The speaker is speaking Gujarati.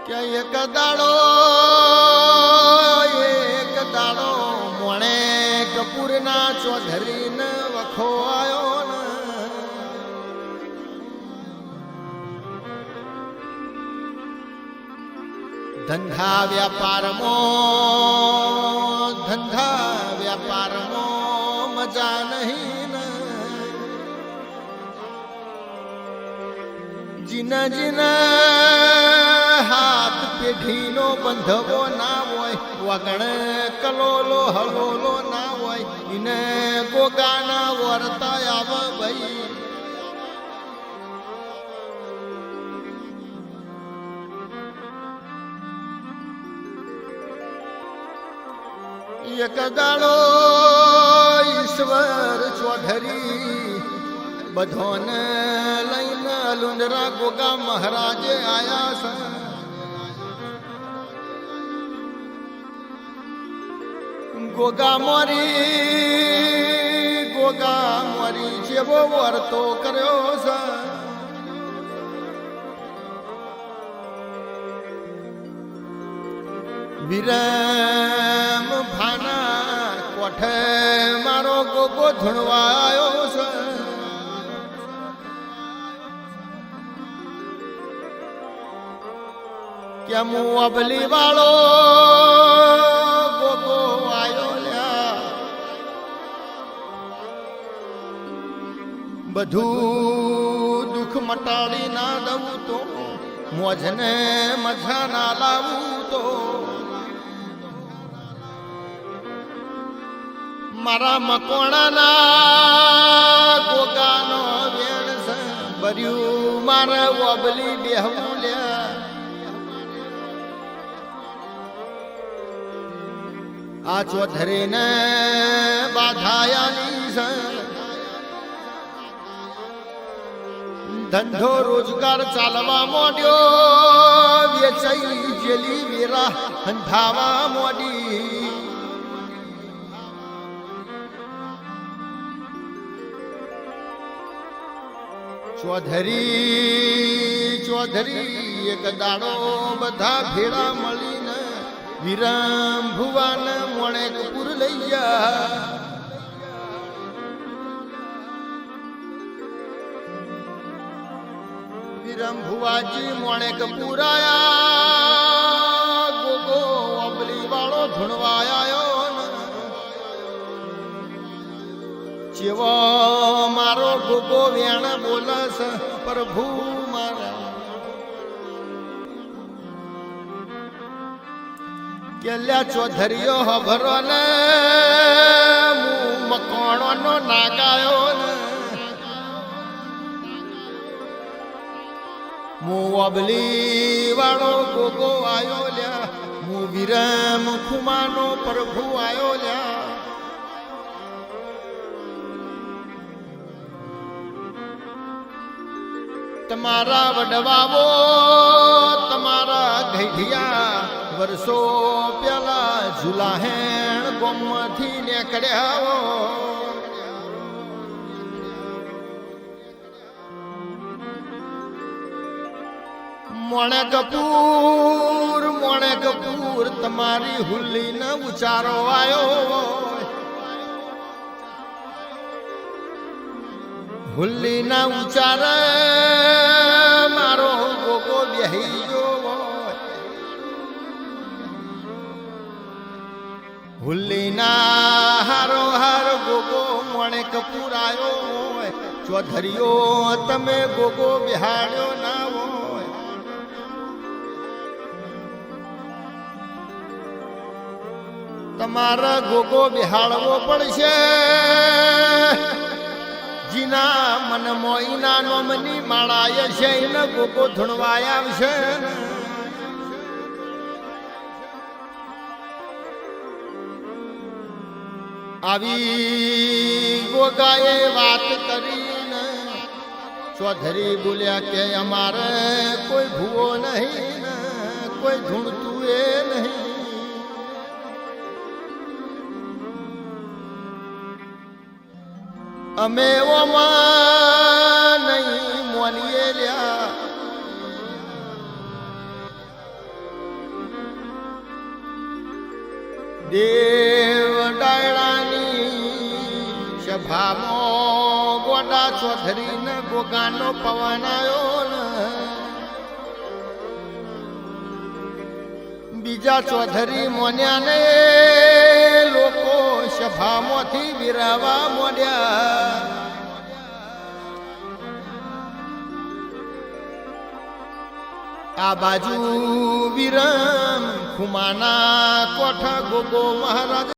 કે એક દાડો મોણે કપૂરના ચોધરીને વખો આવ્યો ને ધંધા વ્યાપારમાં મજા નહીં ને જીના હાથ પેઢીનો બંધવો ના હોય વગણ કલોલો હલોલો ના હોય એને ગોગાના વર્તા આવ ભાઈ એક દાડો ઈશ્વર ચૌધરી બધોને લઈને લુંડરા ગોગા મહારાજે આયા છે ગોગા મોરી જેવો વર્તો કર્યો છે વિરમ ભાના કોઠે મારો ગોગો ધૂણવાયો છે કે હું અબલી વાળો ગોગો આયો લ્યા બધું દુઃખ મટાડી ના દઉં તો મોજને મજા ના લાવું તો મારા મકોણાના ગોગાનો વેણ છે ભર્યું મારે ઓબલી બેહવું લ્યા આ ચોધરીને બાધાયાની છે ધંધો રોજગાર ચાલવા માંડ્યો વેચાઈ જેલી વેરા હંધાવા માંડી ચોધરી એક દાડો બધા ભેળા મળીને વિરમ ભુવાને મોણે કપૂર લઈ ગયા વિરમ ભુવાજી મોણે કપૂર આયા ગોગો અબલી વાળો ધૂણવાયો જેવો મારો ગોગો વેણ બોલસ પ્રભુ મારા કેલ્યા ચોધરીઓ હભરો ને મકોણો નો નાગાયો ને હું અબલી વાળો ગોગો આયો લ્યા હું વિરમ ખુમાનો પ્રભુ આયો લ્યા તમારા વડવાઓ તમારા ગઈઢિયા વર્ષો પેલા ઝુલાહેણ ગોમથી નીકળ્યા મોણે કપૂર તમારી હુલ્લીને ઉચારો આવ્યો હુલ્લી ના ઉચારે મારો ગોગો બેહી ગયો હુલ્લી ના હારો હાર ગોગો મોણે કપૂર આવ્યો ચોધરીઓ તમે ગોગો બિહાડ્યો ના હોય તમારા ગોગો બિહાડવો પડશે જીના મન મોઈના નોમની માળાય છે એને ગોગો ધૂણવાય આવશે આવી ગોગાએ વાત કરીને ચોધરી બોલ્યા કે અમારે કોઈ ભૂવો નહીં કોઈ ધૂણતું એ નહીં અમે ઓમાં નહીં મોનીએ લ્યા દેવ ડાયડાની સભામાં ગોડા ચૌધરીને ગોગાનો પવન આવ્યો ને બીજા ચૌધરી મોન્યા ને લોકો સભામાંથી વિરાવા મોડ્યા આ બાજુ વિરમ ખુમાના કોઠા ગોગો મહારાજ